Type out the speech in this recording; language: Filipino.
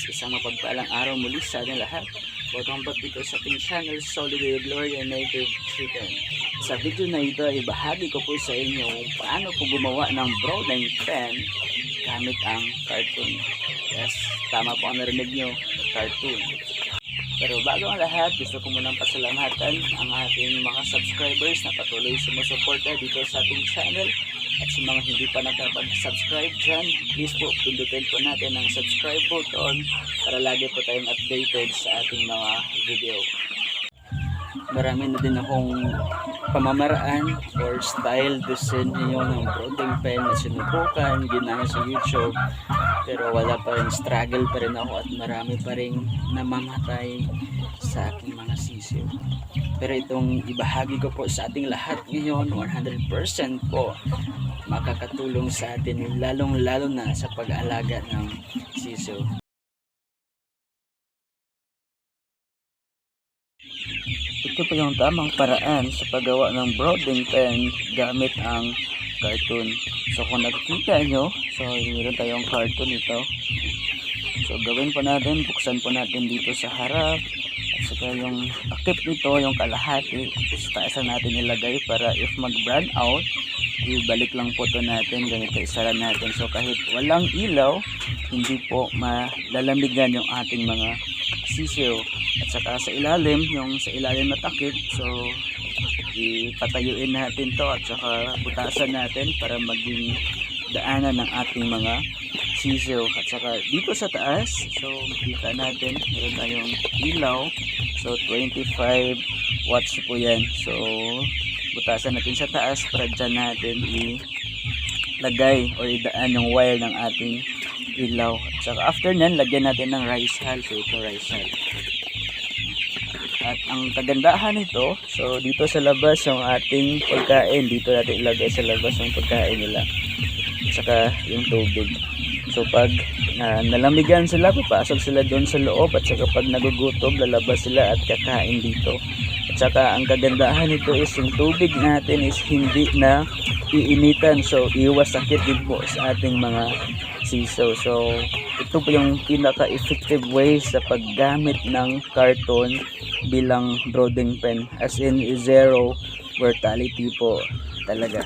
isang mapagpalang araw muli sa ating lahat. Welcome back dito sa ating channel, Solid Glory and Native Chicken. Sa video na ito, ibahagi ko po sa inyo kung paano po gumawa ng brooding pen gamit ang cartoon. Yes, tama po ang narinig nyo, cartoon. Pero bago ang lahat, gusto ko munang pasalamatan ang ating mga subscribers na patuloy sumusuporta dito sa ating channel. At sa mga hindi pa nakapag-subscribe dyan, please po pindutin po natin ang subscribe button para lagi po tayong updated sa ating mga video. Marami na din akong pamamaraan or style design ng brooding pen na sinubukan, ginaya sa YouTube. Pero wala pa rin, struggle pa rin ako at marami pa rin namamatay sa aking mga sisiw. Pero itong ibahagi ko po sa ating lahat ngayon, 100% po makakatulong sa atin, lalong lalo na sa pag-aalaga ng sisiw. Ito po yung tamang paraan sa paggawa ng brooding pen gamit ang cartoon. So kung nakikita nyo, so meron tayong cartoon ito. So gawin po natin, buksan po natin dito sa harap. At saka yung takip nito, yung kalahati, sa taas natin ilagay para if mag-brand out, ibalik lang po ito natin, ganito isara natin. So kahit walang ilaw, hindi po malalamigan yung ating mga sisiw. At saka sa ilalim, yung sa ilalim na takip, so ipatayuin natin to at saka butasan natin para maging daanan ng ating mga sisiw. At saka dito sa taas, so makita natin meron tayong ilaw, so 25 watts po yan. So butasan natin sa taas para dyan natin ilagay o idaan yung wire ng ating ilaw. At saka after nan, lagyan natin ng rice hull. So ito rice hull. At ang kagandahan nito, so dito sa labas yung ating pagkain, dito natin ilagay sa labas yung pagkain nila. At saka yung tubig. So pag nalamigan sila, papasok sila doon sa loob. At saka pag nagugutom, lalabas sila at kakain dito. At saka ang kagandahan nito is yung tubig natin is hindi na iinitan. So iwas sakit din po sa ating mga sisiw. So ito po yung pinaka-effective way sa paggamit ng cartoon bilang brooding pen, as in zero mortality po talaga.